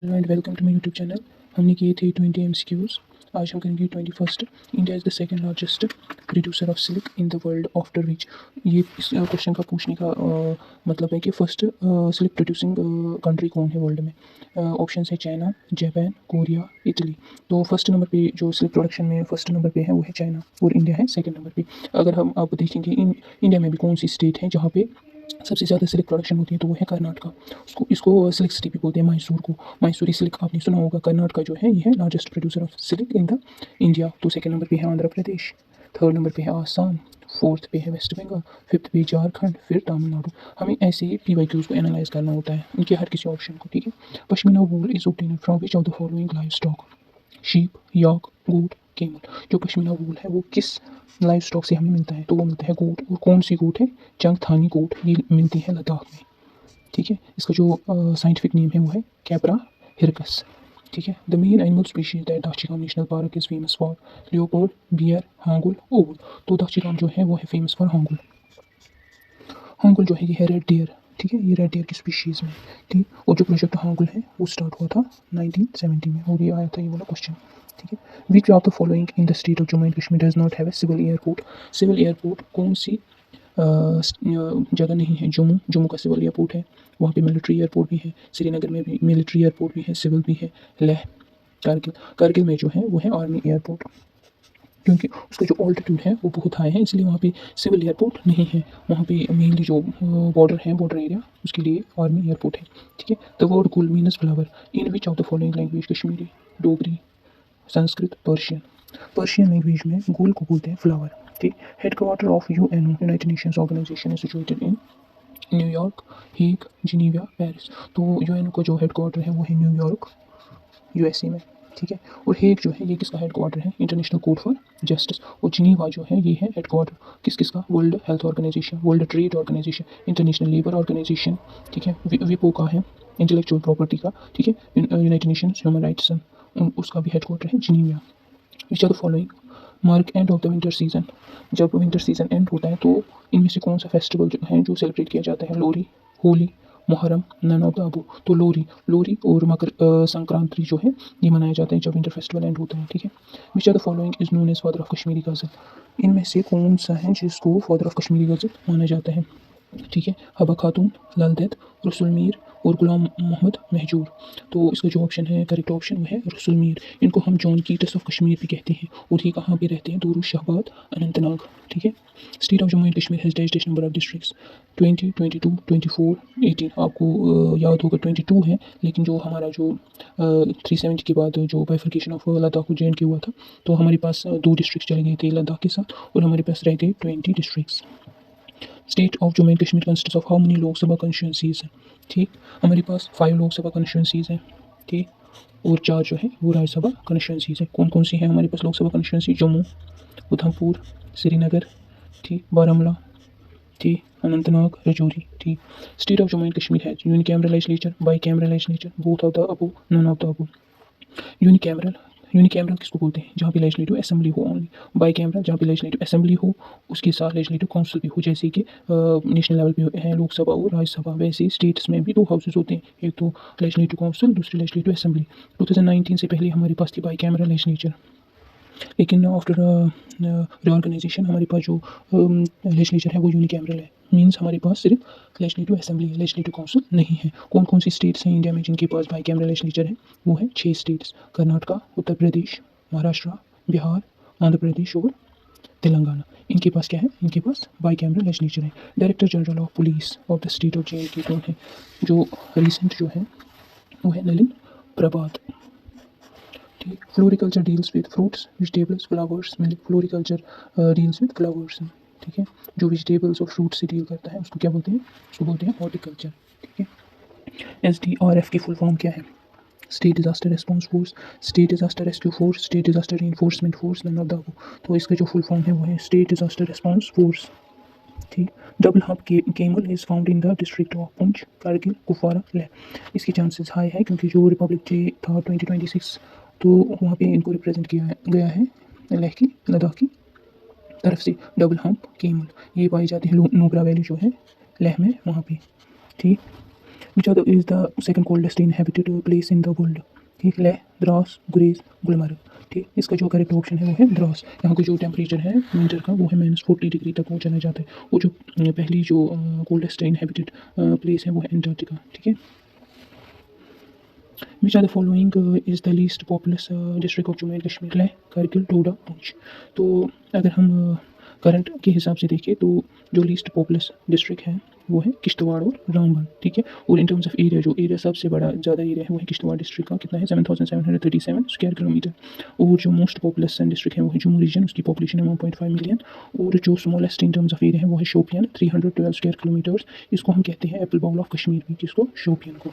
Hello and welcome to my YouTube channel. हमने किए थे 20 MCQs। आज हम करेंगे 21st। India is the second largest producer of silk in the world after which. ये इस क्वेश्चन का पूछने का मतलब है कि फर्स्ट सिल्क प्रोड्यूसिंग कंट्री कौन है वर्ल्ड में। ऑप्शन है चाइना, जापान, कोरिया, इटली। तो फर्स्ट नंबर पे जो सिल्क प्रोडक्शन में फर्स्ट नंबर पे है वो है चाइना और इंडिया है सेकंड नंबर पे। अगर हम आप देखेंगे इंडिया में भी कौन सी स्टेट है जहाँ पे सबसे ज़्यादा सिल्क प्रोडक्शन होती है तो वो है कर्नाटका। इसको सिल्क सिटी भी बोलते हैं, मैसूर को। मैसूरी सिल्क आपने सुना होगा। कर्नाटका जो है ये है largest producer of silk in the India. तो सेकंड नंबर पे है आंध्र प्रदेश, थर्ड नंबर पे है आसाम, फोर्थ पे है वेस्ट बंगाल, फिफ्थ पे झारखंड, फिर तमिलनाडु। हमें ऐसे ही PYQs को एनालाइज करना होता है इनके हर किसी ऑप्शन को, ठीक है। Pashmina wool is obtained from which of the following livestock? Sheep, yak, goat, camel. जो पश्मीना वूल है वो किस लाइव स्टॉक से हमें मिलता है? तो वो मिलता है गोट। और कौन सी गोट है? चंगथानी गोट। ये मिलती है लद्दाख में, ठीक है। इसका जो साइंटिफिक नेम है वो है कैपरा हिरकस, ठीक है। The main animal species that Dachigam national park is famous for? Leopard, bear, hangul, owl. तो दाक्षीगम जो है वो है फेमस फॉर हांगुल। हांगुल जो है ये है रेड डियर, ठीक है। ये रेड डियर की स्पीशीज़ में, ठीक। और जो प्रोजेक्ट हांगुल है वो स्टार्ट हुआ था 1970 में और ये आया था ये वाला क्वेश्चन, ठीक है। Which of the following in the state of Jammu and Kashmir does not have a civil airport? Civil airport कौन सी जगह नहीं है? जम्मू, जम्मू का सिविल एयरपोर्ट है, वहाँ पे मिलिट्री एयरपोर्ट भी है। श्रीनगर में भी मिलिट्री एयरपोर्ट भी है, सिविल भी है। लेह, कारगिल, कारगिल में जो है वो है आर्मी एयरपोर्ट, क्योंकि उसका जो ऑल्टीट्यूड है वो बहुत हाई है, इसलिए वहाँ पे सिविल एयरपोर्ट नहीं है। वहाँ पे मेनली जो बॉर्डर है, बॉर्डर एरिया, उसके लिए आर्मी एयरपोर्ट है, ठीक है। The word gul means flower in which of the following language? Kashmiri, Dogri, Sanskrit, Persian. Persian language में गुल को बोलते हैं फ्लावर, ठीक। Headquarter of UNO, united nations organization, is situated in New York, Hague, Geneva, Paris. तो UNO का जो हेडक्वार्टर है वो है न्यूयॉर्क, USA में, ठीक है। और हेग जो है ये किसका हेडक्वार्टर है? International court for justice. और जिनीवा जो है ये है हेडक्वार्टर किसका? World health organization, world trade organization, international labour organization, ठीक है। विपो का है इंटेलेक्चुअल प्रॉपर्टी का, ठीक है। यूनाइटेड नेशंस ह्यूमन राइट्स, उसका भी हेडक्वार्टर है Geneva. Which are the following mark end of the winter season? जब विंटर सीजन एंड होता है तो इनमें से कौन सा फेस्टिवल जो है जो सेलिब्रेट किया जाता है? Lohri, Holi, Muharram, none of the above. तो लोहरी, लोहरी और मकर संक्रांति जो है ये मनाया जाता है जब विंटर फेस्टिवल एंड होता है, ठीक है। Which are the following is known as father of Kashmiri ghazal? इनमें से कौन सा है जिसको फादर ऑफ कश्मीरी गजल माना जाता है? ठीक है। हबा खातून, लाल देद, रसुल मीर और गुलाम मोहम्मद महजूर। तो इसका जो ऑप्शन है, करेक्ट ऑप्शन वो है रसुल मीर। इनको हम जॉन कीटस ऑफ कश्मीर भी कहते हैं और ये कहाँ पे रहते हैं? दूर शाहबाद, अनंतनाग, ठीक है। State of Jammu and Kashmir has dash number of districts? 20, 22, 24, 18। आपको याद होगा 22 है, लेकिन जो हमारा जो 370 के बाद जो बाइफर्केशन ऑफ लद्दाख JNK हुआ था तो हमारे पास 2 डिस्ट्रिक्ट चले गए थे लद्दाख के साथ और हमारे पास रह गए 20 districts. State of Jammu and Kashmir consist of how many Lok Sabha constituencies हैं? ठीक। हमारे पास 5 लोकसभा कॉन्स्टिट्यूंसीज हैं, ठीक। और 4 जो है वो राज्यसभा कॉन्स्टिट्यूंसीज हैं। कौन कौन सी हैं हमारे पास लोकसभा कॉन्स्टिट्यूंसी? जम्मू, उधमपुर, श्रीनगर, ठीक, बारामूला, ठीक, अनंतनाग, रजौरी, ठीक। State of Jammu and Kashmir है unicameral legislature, bicameral legislature, both of the above, none of the above. Unicameral, unicameral किसको बोलते हैं? जहाँ पे लेजिस्लेटिव असेंबली हो ओनली। बाई कैमरल जहाँ पे लेजिस्लेटिव असेंबली हो उसके साथ लेजिस्लेटिव काउंसिल भी हो, जैसे कि नेशनल लेवल पे है लोकसभा और राज्यसभा, वैसे ही स्टेट्स में भी 2 हाउसेज होते हैं, एक तो लेजिस्लेटिव काउंसिल, दूसरी लेजिस्लेटिव असेंबली। 2019 से पहले हमारे पास थी बाई कैमरल लेजिस्लेचर, लेकिन आफ्टर रिऑर्गेनाइजेशन हमारे पास जो लेजिस्लेचर है वो यूनिकैमरल है। मीन्स हमारे पास सिर्फ लेजिस्लेटिव असेंबली है, लेजिस्लेटिव काउंसिल नहीं है। कौन कौन सी स्टेट्स हैं इंडिया में जिनके पास बाई कैमरल लेजिस्लेचर है? वो है 6 स्टेट्स, कर्नाटका, उत्तर प्रदेश, महाराष्ट्र, बिहार, आंध्र प्रदेश और तेलंगाना। इनके पास क्या है? इनके पास बाई कैमरल लेजिस्लेचर है। Director general of police of the state of JNK कौन है? जो रिसेंट जो है वो है नलिन प्रभात, ठीक। Floriculture deals with fruits, vegetables, flowers, milk. Floriculture deals with flowers, ठीक है। जो वेजिटेबल्स और फ्रूट से डील करता है उसको क्या बोलते हैं? उसको बोलते हैं हॉर्टिकल्चर, ठीक है। SDRF की फुल फॉर्म क्या है? State disaster response force, state disaster rescue force, state disaster reinforcement force, none of the above. तो इसका जो फुल फॉर्म है वो है स्टेट डिजास्टर रिस्पॉन्स फोर्स, ठीक। Double hump camel is found in the district of Poonch, Kargil, Kupwara, Leh. इसकी chances high है क्योंकि जो रिपब्लिक डे था 2026 तो वहाँ पे इनको रिप्रेजेंट किया गया है लेह की, लद्दाख की तरफ से। डबल हम्प केमल ये पाई जाती है नुब्रा वैली जो है लेह में, वहाँ पे, ठीक। Which are is the second coldest inhabited place in the world? ठीक, लेह, द्रास, गुरेज, गुलमर्ग। ठीक, इसका जो करेक्ट ऑप्शन है वो है द्रास। यहाँ का जो टेम्परेचर है विंटर का वो है -40 डिग्री तक वो चला जाता है। वो जो पहली जो कोल्डेस्ट इनहेबिटेड प्लेस है वो है एंटार्क्टिका। ठीक है। Which are the following is the least populous district of Jammu and Kashmir? Leh, Kargil, Doda, Poonch. तो अगर हम करंट के हिसाब से देखें तो जो लीस्ट पॉपुलस डिस्ट्रिक्ट है वो है किश्तवाड़ और रामबन। ठीक है। और इन टर्म्स ऑफ एरिया, जो एरिया सबसे बड़ा ज़्यादा एरिया है वो है किश्तवाड़ डिस्ट्रिक्ट का। कितना है? 7737 स्क्वायर किलोमीटर। और जो मोस्ट पॉपुलस डिस्ट्रिक्ट है वो है जम्मू रीजन, उसकी पॉपुलेशन है 1.5 मिलियन। और जो smallest in terms of area है वो है शोपियान, 312 स्क्वायर किलोमीटर्स। इसको हम कहते हैं एप्पल बाउल ऑफ कश्मीर भी, किसको? शोपियान को।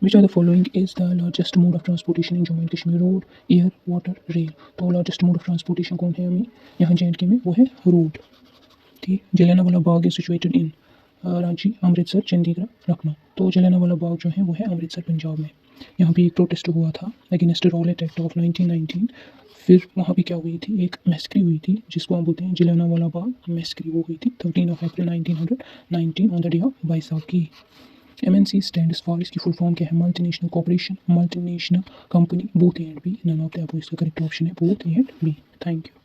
Which of the following is the largest mode of transportation in Jammu and Kashmir? Road, air, water, rail. तो लार्जेस्ट मोड ऑफ ट्रांसपोर्टेशन कौन है हमें यहाँ JNK में? वो है रोड। ठीक। Jallianwala Bagh is situated in Ranchi, Amritsar, Chandigarh, Lucknow. तो जलियांवाला बाग जो है वो है अमृतसर, पंजाब में। यहाँ पे एक प्रोटेस्ट हुआ था अगेंस्ट रॉलेट एक्ट ऑफ 1919। फिर वहाँ पे क्या हुई थी? एक मैस्क्री हुई थी जिसको हम बोलते हैं जलियांवाला बाग मैस्क्री। वो हुई थी 13 April 1919 on the day of Baisakhi. MNC stands for, इसकी फुल फॉर्म क्या है? Multinational corporation, multinational company, both A and B. None of the above इसका करेक्ट ऑप्शन है both A and B. Thank you.